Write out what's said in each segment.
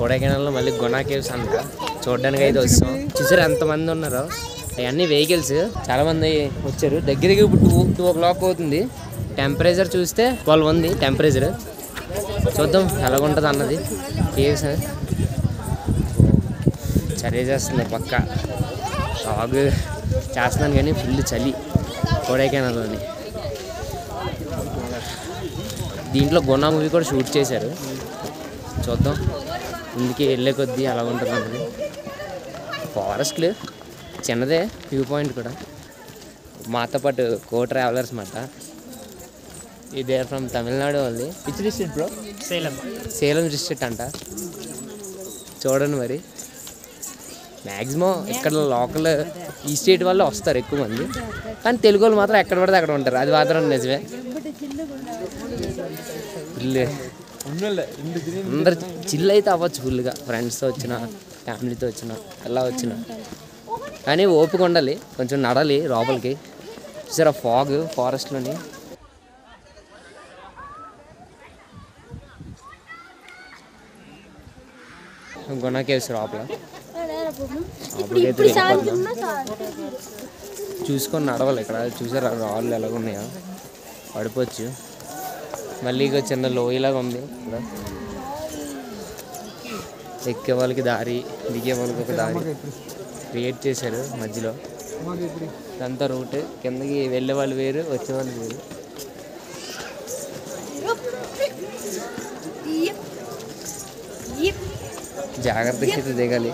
కొడైకెనాల్లో మళ్ళీ గుణా కేవ్స్ అంట చూడడానికి అయితే వస్తాం. చూసారు ఎంతమంది ఉన్నారో, అవన్నీ వెహికల్స్ చాలా మంది వచ్చారు. దగ్గరికి ఇప్పుడు 2 o'clock అవుతుంది. టెంపరేచర్ చూస్తే 12 ఉంది టెంపరేచర్. చూద్దాం ఎలాగుంటుంది అన్నది. కేవ్స్ చలి చేస్తుంది పక్క సాగు చేస్తున్నాను కానీ ఫుల్ చలి కొడైకెనాల్లోని. దీంట్లో గుణా మూవీ కూడా షూట్ చేశారు. చూద్దాం ముందుకి వెళ్ళే కొద్దీ అలా ఉంటుంది అన్నది. ఫారెస్ట్లు చిన్నదే వ్యూ పాయింట్ కూడా. మాతో పాటు ట్రావెలర్స్ మాట. ఇదే from Tamil Nadu only. Which district bro? Salem district అంట. చూడండి మరి మ్యాక్సిమం ఇక్కడ లోకల్ ఈ స్టేట్ వాళ్ళు వస్తారు ఎక్కువ మంది, కానీ తెలుగు వాళ్ళు మాత్రం ఎక్కడ పడితే అక్కడ ఉంటారు. అది మాత్రం నిజమే. అందరు చిల్ అయితే అవ్వచ్చు ఫుల్గా, ఫ్రెండ్స్తో వచ్చిన ఫ్యామిలీతో వచ్చిన ఎలా వచ్చిన. కానీ ఓపిక ఉండాలి, కొంచెం నడాలి లోపలికి. చూసారా ఫాగ్ ఫారెస్ట్లోని. గుణా కేవ్స్ లోపల చూసుకొని నడవాలి. ఇక్కడ చూసారా రాళ్ళు ఎలాగ ఉన్నాయో, పడిపోవచ్చు. మళ్ళీ ఇక చిన్న లోయలాగా ఉంది ఇక్కడ. ఎక్కే వాళ్ళకి దారి, దిగే వాళ్ళకి ఒక దారి క్రియేట్ చేశారు మధ్యలో. ఇదంతా రూట్. కిందకి వెళ్ళే వాళ్ళు వేరు, వచ్చే వాళ్ళు వేరు. జాగ్రత్తగా అయితే దిగాలి,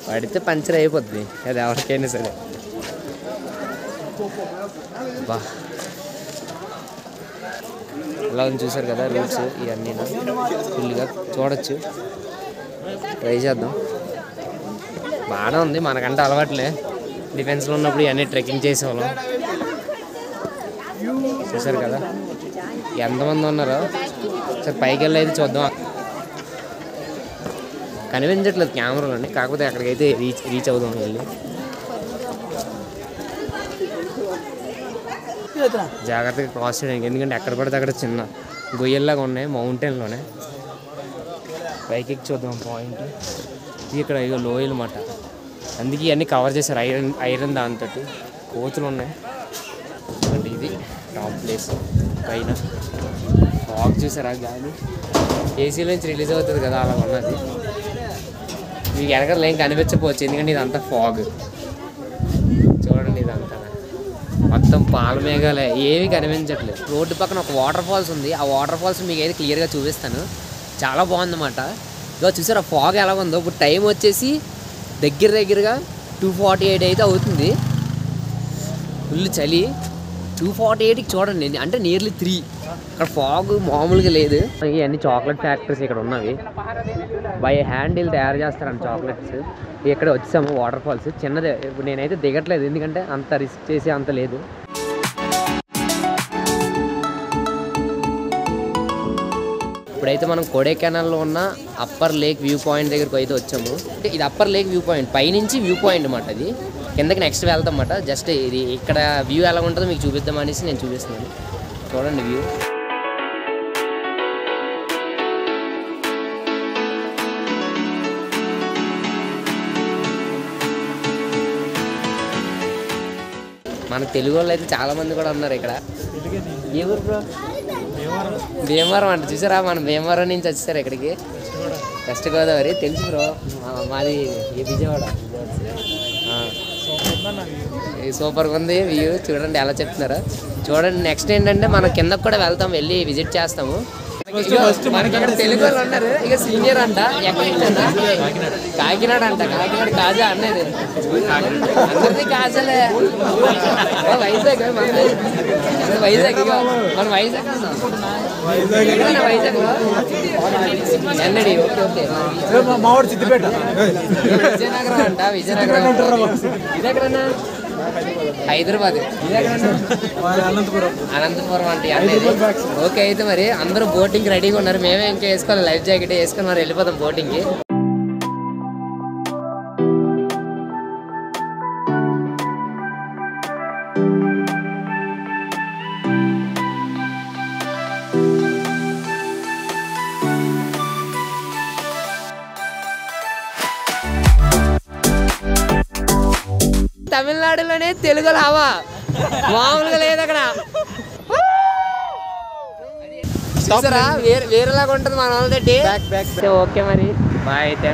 పడితే పంచర్ అయిపోద్ది అది ఎవరికైనా సరే. బా అలా చూసారు కదా రూట్స్ ఇవన్నీ ఫుల్గా చూడొచ్చు. ట్రై చేద్దాం. బాగానే ఉంది, మనకంటే అలవాట్లే. డిఫెన్స్లో ఉన్నప్పుడు ఇవన్నీ ట్రెక్కింగ్ చేసేవాళ్ళం. చూసారు కదా ఎంతమంది ఉన్నారో. సరే పైకి వెళ్ళి అయితే చూద్దాం. కనిపించట్లేదు కెమెరాలోని, కాకపోతే అక్కడికైతే రీచ్ అవుదాం వెళ్ళి. జాగ్రత్తగా క్రాస్ చేయడానికి, ఎందుకంటే ఎక్కడ పడితే అక్కడ చిన్న గొయ్యల్లాగా ఉన్నాయి మౌంటైన్లోనే. పైకి చూద్దాం పాయింట్. ఇక్కడ ఇక లోయలు మాట, అందుకే ఇవన్నీ కవర్ చేశారు ఐరన్ దాంతో. కోతులు ఉన్నాయి. అంటే ఇది టాప్ ప్లేస్ పైన. ఫాగ్ చూసారా, గాలి ఏసీలో నుంచి రిలీజ్ అవుతుంది కదా, అలా ఉన్నది. మీకు వెనకాల ఏం కనిపించకపోవచ్చు, ఎందుకంటే ఇదంతా ఫాగ్. చూడండి ఇదంతా మొత్తం పాల మేఘాలే, ఏమీ కనిపించట్లేదు. రోడ్డు పక్కన ఒక వాటర్ ఫాల్స్ ఉంది. ఆ వాటర్ ఫాల్స్ మీకు అయితే క్లియర్గా చూపిస్తాను. చాలా బాగుందన్నమాట. ఇక చూసారు ఆ ఫాగ్ ఎలా ఉందో. ఇప్పుడు టైం వచ్చేసి దగ్గరగా 2:48 అయితే అవుతుంది. ఫుల్ చలి. 2:48కి చూడండి, అంటే నియర్లీ 3. ఇక్కడ ఫాగ్ మామూలుగా లేదు. ఇవన్నీ చాక్లెట్ ఫ్యాక్టరీస్ ఇక్కడ ఉన్నవి. బై హ్యాండ్ వీళ్ళు తయారు చేస్తారంట చాక్లెట్స్. ఇక్కడ వచ్చాము వాటర్ ఫాల్స్ చిన్నదే. ఇప్పుడు నేనైతే దిగట్లేదు, ఎందుకంటే అంత రిస్క్ చేసి అంత లేదు. ఇప్పుడైతే మనం కొడైకెనాల్లో ఉన్న అప్పర్ లేక్ వ్యూ పాయింట్ దగ్గరకు అయితే వచ్చాము. ఇది అప్పర్ లేక్ వ్యూ పాయింట్, పైనుంచి వ్యూ పాయింట్ అన్నమాట. అది కిందకి నెక్స్ట్ వెళ్తాం అన్నమాట. జస్ట్ ఇది ఇక్కడ వ్యూ ఎలా ఉంటుందో మీకు చూపిద్దాం అనేసి నేను చూపిస్తున్నాను. చూడండి వ్యూ. మన తెలుగు వాళ్ళు అయితే చాలా మంది కూడా ఉన్నారు ఇక్కడ. ఏ ఊరు బ్రో? భీమవరం అంట. చూసారా మన భీమవరం నుంచి వచ్చేసారు ఇక్కడికి. వెస్ట్ గోదావరి తెలుసు బ్రో, మాది విజయవాడ. సూపర్గా ఉంది వ్యూ. చూడండి ఎలా చెప్తున్నారా. చూడండి నెక్స్ట్ ఏంటంటే మనం కిందకు కూడా వెళ్తాం, వెళ్ళి విజిట్ చేస్తాము. మనకి ఇక్కడ తెలుగు వాళ్ళు ఉన్నారు. ఇక సీనియర్ అంట. ఎక్కడి నుంచి అన్న? కాకినాడ అంట. కాకినాడ కాజా అన్నది. అందరిది కాజాలే. వైజాగ్ వైజాగ్ మన వైజాగ్ వైజాగ్ ఎన్నడి. Okay okay. విజయనగరం అంట. విజయనగరం. ఇదెక్కడన్నా? హైదరాబాద్. అనంతపురం అంటే అనేది. ఓకే అయితే మరి అందరూ బోటింగ్ రెడీగా ఉన్నారు. మేమే ఇంకా వేసుకోవాలి, లైఫ్ జాకెట్ వేసుకొని మరి వెళ్ళిపోతాం బోటింగ్కి. తమిళనాడులోనే తెలుగు లావా మామూలుగా లేదు అక్కడ. చూసారా వేరేలాగా ఉంటుంది మన వాళ్ళతోటి. ఓకే మరి బాయ్ అయితే.